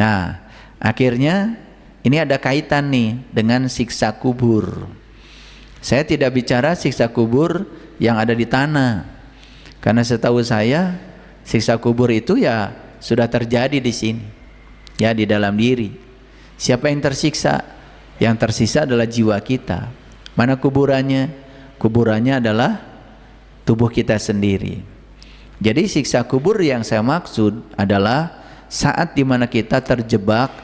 Nah, akhirnya ini ada kaitan nih dengan siksa kubur. Saya tidak bicara siksa kubur yang ada di tanah, karena setahu saya siksa kubur itu ya sudah terjadi di sini, ya di dalam diri. Siapa yang tersiksa? Yang tersisa adalah jiwa kita. Mana kuburannya? Kuburannya adalah tubuh kita sendiri. Jadi siksa kubur yang saya maksud adalah saat dimana kita terjebak,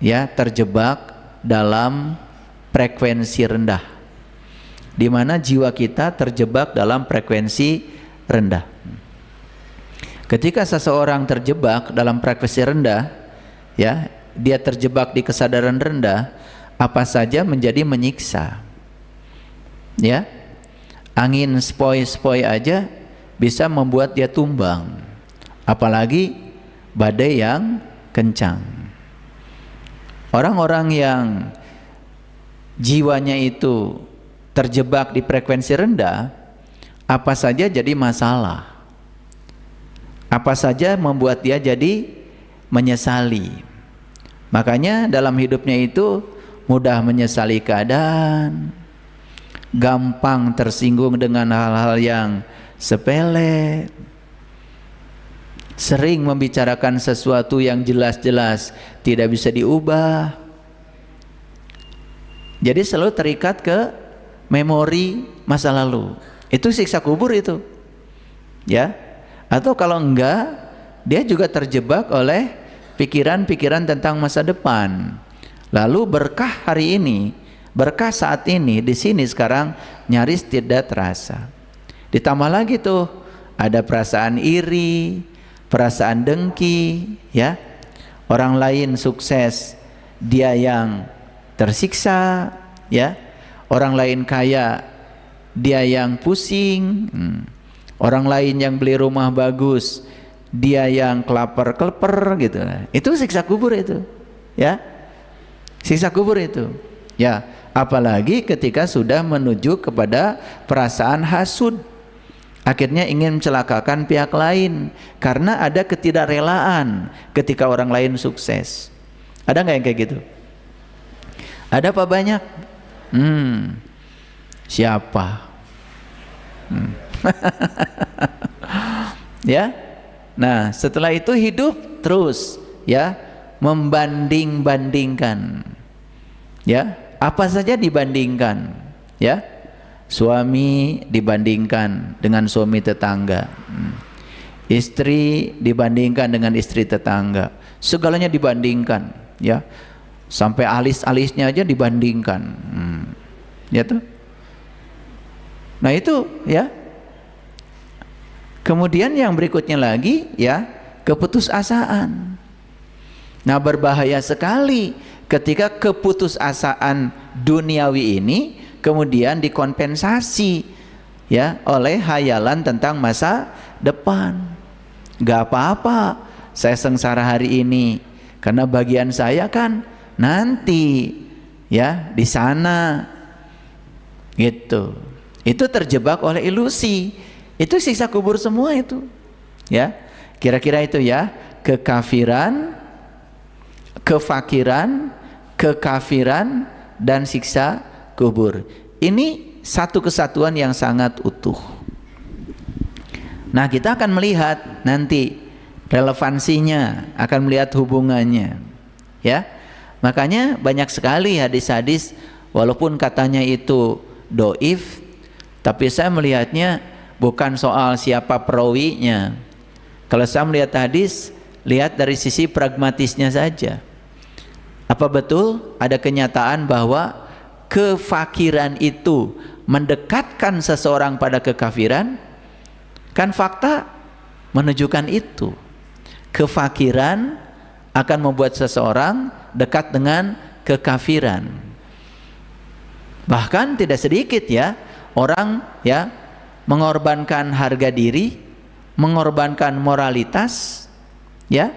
ya terjebak dalam frekuensi rendah, dimana jiwa kita terjebak dalam frekuensi rendah. Ketika seseorang terjebak dalam frekuensi rendah, ya dia terjebak di kesadaran rendah, apa saja menjadi menyiksa. Ya, angin sepoi-sepoi aja bisa membuat dia tumbang, apalagi badai yang kencang. Orang-orang yang jiwanya itu terjebak di frekuensi rendah, apa saja jadi masalah, apa saja membuat dia jadi menyesali. Makanya dalam hidupnya itu mudah menyesali keadaan, gampang tersinggung dengan hal-hal yang sepele, sering membicarakan sesuatu yang jelas-jelas tidak bisa diubah. Jadi selalu terikat ke memori masa lalu. Itu siksa kubur itu, ya. Atau kalau enggak, dia juga terjebak oleh pikiran-pikiran tentang masa depan. Lalu berkah hari ini, berkah saat ini di sini sekarang nyaris tidak terasa. Ditambah lagi tuh ada perasaan iri, perasaan dengki, ya. Orang lain sukses, dia yang tersiksa, ya. Orang lain kaya, dia yang pusing. Orang lain yang beli rumah bagus, dia yang kelaper-keleper gitu. Itu siksa kubur itu, ya. Siksa kubur itu, ya. Apalagi ketika sudah menuju kepada perasaan hasud, akhirnya ingin mencelakakan pihak lain karena ada ketidakrelaan ketika orang lain sukses. Ada nggak yang kayak gitu? Ada apa banyak? Siapa? Ya. Nah, setelah itu hidup terus, ya, membanding-bandingkan. Ya, apa saja dibandingkan, ya. Suami dibandingkan dengan suami tetangga, istri dibandingkan dengan istri tetangga, segalanya dibandingkan, ya, sampai alis-alisnya aja dibandingkan, ya tuh. Nah itu, ya. Kemudian yang berikutnya lagi, ya, keputusasaan. Nah, berbahaya sekali ketika keputusasaan duniawi ini kemudian dikompensasi, ya, oleh hayalan tentang masa depan. Gak apa-apa saya sengsara hari ini karena bagian saya kan nanti, ya, di sana, gitu. Itu terjebak oleh ilusi. Itu siksa kubur semua itu, ya. Kira-kira itu, ya, kekafiran, kefakiran, kekafiran, dan siksa kubur. Ini satu kesatuan yang sangat utuh. Nah, kita akan melihat nanti relevansinya, akan melihat hubungannya, ya. Makanya banyak sekali hadis-hadis walaupun katanya itu doif, tapi saya melihatnya bukan soal siapa perawinya. Kalau saya melihat hadis, lihat dari sisi pragmatisnya saja. Apa betul ada kenyataan bahwa kefakiran itu mendekatkan seseorang pada kekafiran? Kan fakta menunjukkan itu. Kefakiran akan membuat seseorang dekat dengan kekafiran. Bahkan tidak sedikit, ya, orang, ya, mengorbankan harga diri, mengorbankan moralitas, ya,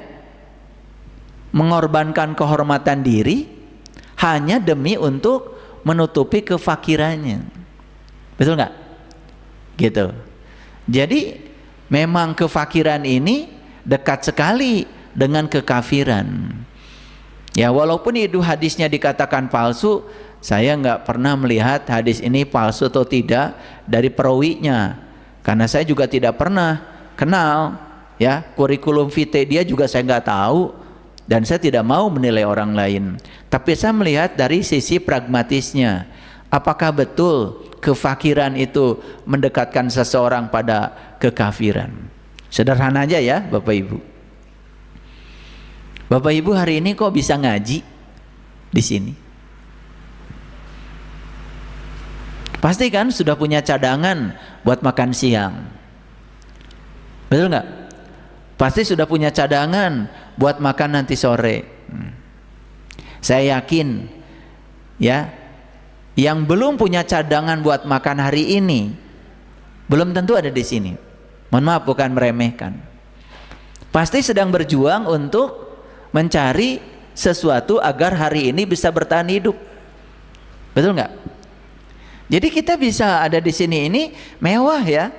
mengorbankan kehormatan diri hanya demi untuk menutupi kefakirannya. Betul nggak? Gitu. Jadi memang kefakiran ini dekat sekali dengan kekafiran. Ya, walaupun itu hadisnya dikatakan palsu, saya nggak pernah melihat hadis ini palsu atau tidak dari perawinya, karena saya juga tidak pernah kenal, ya, kurikulum vitae dia juga saya nggak tahu, dan saya tidak mau menilai orang lain. Tapi saya melihat dari sisi pragmatisnya, apakah betul kefakiran itu mendekatkan seseorang pada kekafiran? Sederhana aja ya Bapak Ibu. Bapak Ibu hari ini kok bisa ngaji di sini? Pasti kan sudah punya cadangan buat makan siang. Betul nggak? Pasti sudah punya cadangan buat makan nanti sore. Saya yakin ya, yang belum punya cadangan buat makan hari ini belum tentu ada di sini. Mohon maaf, bukan meremehkan. Pasti sedang berjuang untuk mencari sesuatu agar hari ini bisa bertahan hidup. Betul nggak? Jadi kita bisa ada di sini ini mewah ya,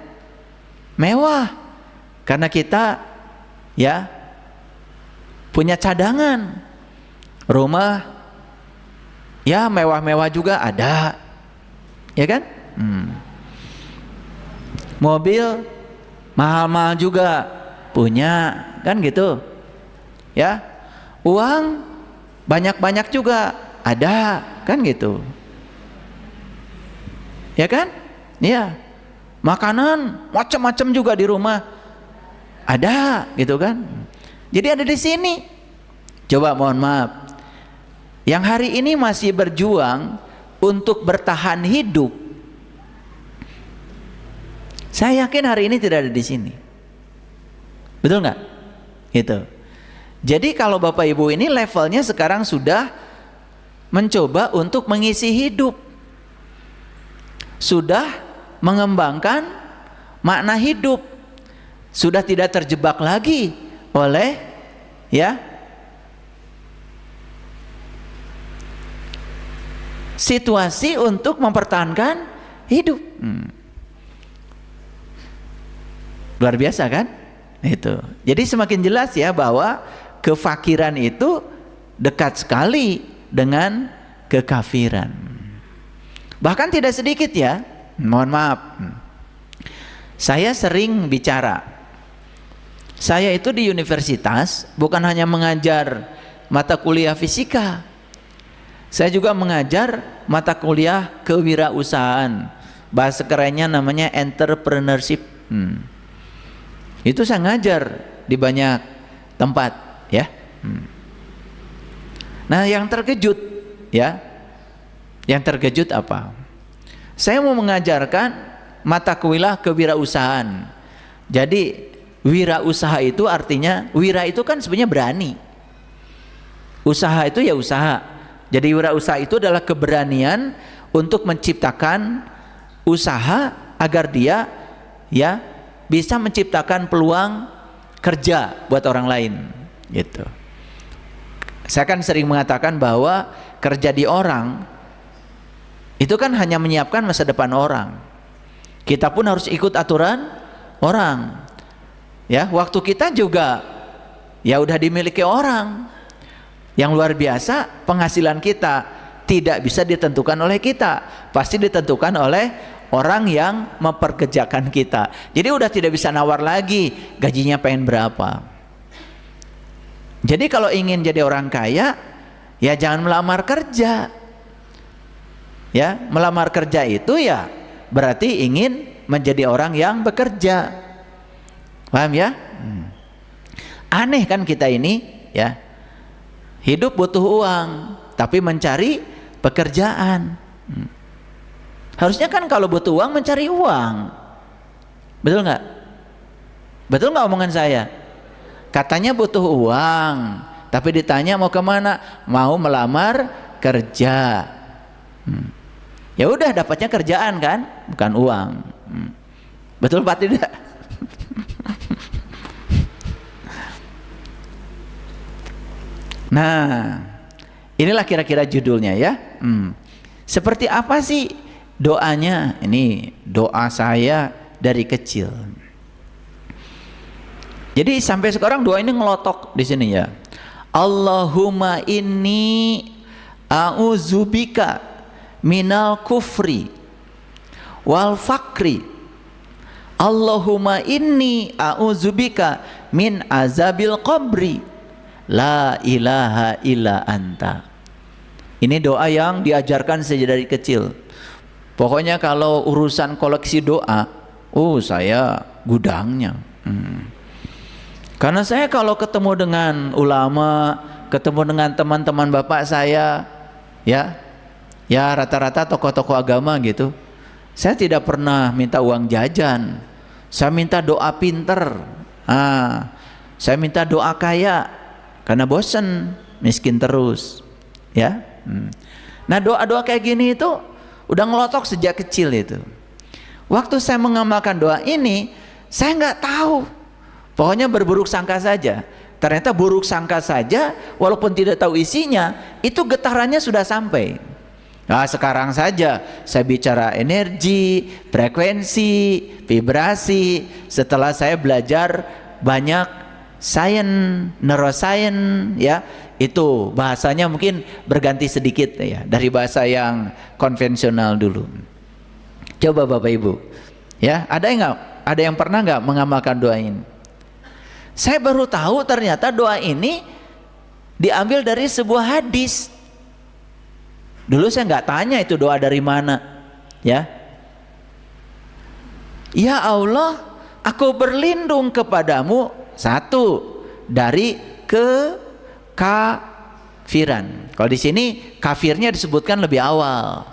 mewah karena kita ya punya cadangan. Rumah ya mewah-mewah juga ada, ya kan? Mobil mahal-mahal juga punya, kan gitu ya. Uang banyak-banyak juga ada, kan gitu, ya kan? Iya. Makanan macam-macam juga di rumah ada, gitu kan? Jadi ada di sini. Coba mohon maaf, yang hari ini masih berjuang untuk bertahan hidup, saya yakin hari ini tidak ada di sini. Betul nggak? Gitu. Jadi kalau Bapak Ibu ini levelnya sekarang sudah mencoba untuk mengisi hidup, sudah mengembangkan makna hidup, sudah tidak terjebak lagi oleh ya situasi untuk mempertahankan hidup. Luar biasa kan? Itu. Jadi semakin jelas ya bahwa kefakiran itu dekat sekali dengan kekafiran. Bahkan tidak sedikit ya, mohon maaf, saya sering bicara, saya itu di universitas bukan hanya mengajar mata kuliah fisika, saya juga mengajar mata kuliah kewirausahaan, bahasa kerennya namanya entrepreneurship. Itu saya ngajar di banyak tempat ya. Nah yang terkejut ya, yang terkejut apa? Saya mau mengajarkan mata kuliah kewirausahaan. Jadi wirausaha itu artinya, wira itu kan sebenarnya berani, usaha itu ya usaha. Jadi wirausaha itu adalah keberanian untuk menciptakan usaha agar dia ya bisa menciptakan peluang kerja buat orang lain gitu. Saya kan sering mengatakan bahwa kerja di orang itu kan hanya menyiapkan masa depan orang. Kita pun harus ikut aturan orang. Ya, waktu kita juga ya udah dimiliki orang. Yang luar biasa, penghasilan kita tidak bisa ditentukan oleh kita, pasti ditentukan oleh orang yang memperkerjakan kita. Jadi udah tidak bisa nawar lagi gajinya pengen berapa. Jadi kalau ingin jadi orang kaya, ya jangan melamar kerja. Ya, melamar kerja itu ya berarti ingin menjadi orang yang bekerja. Paham ya? Aneh kan kita ini ya. Hidup butuh uang, tapi mencari pekerjaan. Harusnya kan kalau butuh uang mencari uang. Betul nggak? Betul nggak omongan saya? Katanya butuh uang, tapi ditanya mau kemana? Mau melamar kerja. Ya udah dapatnya kerjaan kan, bukan uang. Betul Pak tidak? Nah, inilah kira-kira judulnya ya. Seperti apa sih doanya? Ini doa saya dari kecil. Jadi sampai sekarang doa ini ngelotok di sini ya. Allahumma inni a'udzubika minal kufri wal fakri. Allahumma inni a'udzubika min azabil qabri la ilaha illa anta. Ini doa yang diajarkan sejak dari kecil. Pokoknya kalau urusan koleksi doa, saya gudangnya. Karena saya kalau ketemu dengan ulama, ketemu dengan teman-teman bapak saya, ya rata-rata tokoh-tokoh agama gitu, saya tidak pernah minta uang jajan. Saya minta doa pinter. Saya minta doa kaya, karena bosen miskin terus, ya. Nah, doa-doa kayak gini itu udah ngelotok sejak kecil itu. Waktu saya mengamalkan doa ini, saya nggak tahu. Pokoknya berburuk sangka saja. Ternyata buruk sangka saja, walaupun tidak tahu isinya, itu getarannya sudah sampai. Nah, sekarang saja saya bicara energi, frekuensi, vibrasi. Setelah saya belajar banyak sains, neuroscience, ya, itu bahasanya mungkin berganti sedikit ya dari bahasa yang konvensional dulu. Coba Bapak Ibu, ya, ada yang pernah nggak mengamalkan doa ini? Saya baru tahu ternyata doa ini diambil dari sebuah hadis. Dulu saya nggak tanya itu doa dari mana, ya. Ya Allah, aku berlindung kepadamu, satu, dari kekafiran. Kalau di sini kafirnya disebutkan lebih awal.